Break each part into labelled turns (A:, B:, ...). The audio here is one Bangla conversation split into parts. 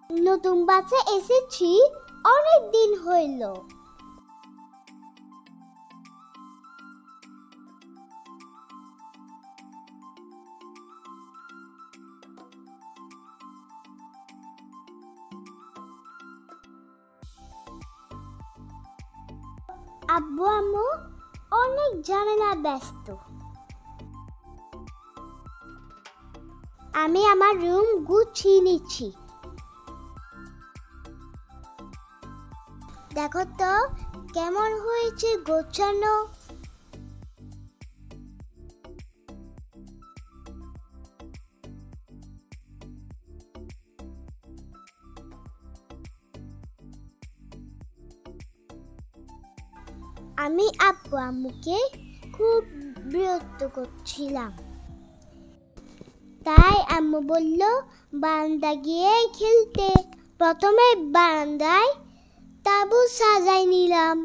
A: নতুন বাসে এসেছি, অনেক দিন হইল। আব্বু আম্মু অনেক ঝামেলা ব্যস্ত। আমি আমার রুম গুছিয়ে নিচ্ছি। দেখো তো কেমন হয়েছে গোছানো। আমি আব্বু আম্মুকে খুব বিরক্ত করছিলাম, তাই আম্মু বলল বারান্দা গিয়ে খেলতে। প্রথমে বারান্দায় তাঁবু সাজাই নিলাম।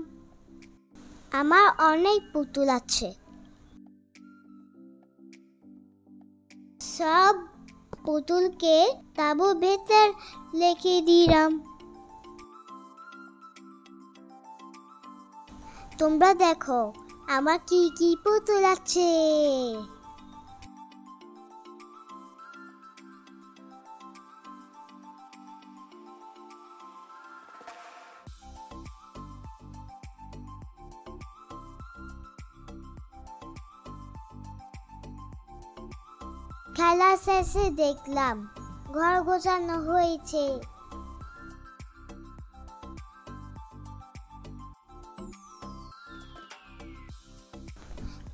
A: আমার অনেক পুতুল আছে, সব পুতুলকে তাঁবুর ভেতর রেখে দিলাম। তোমরা দেখো আমার কি কি পুতুল আছে। খেলা শেষে দেখলাম ঘর গোছানো হয়েছে।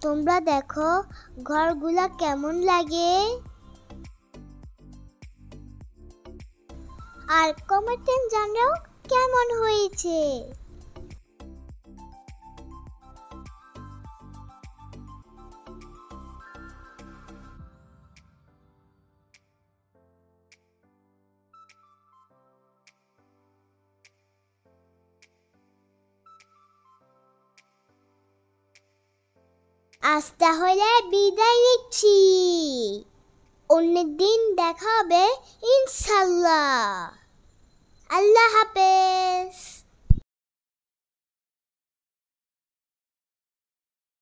A: তোমরা দেখো ঘরগুলা কেমন লাগে। আর কমেন্টে জানাও কেমন হয়েছে। আজ তাহলে বিদায় নিচ্ছি। অন্যদিন দেখা হবে ইনশাআল্লাহ। আল্লাহ হাফেজ।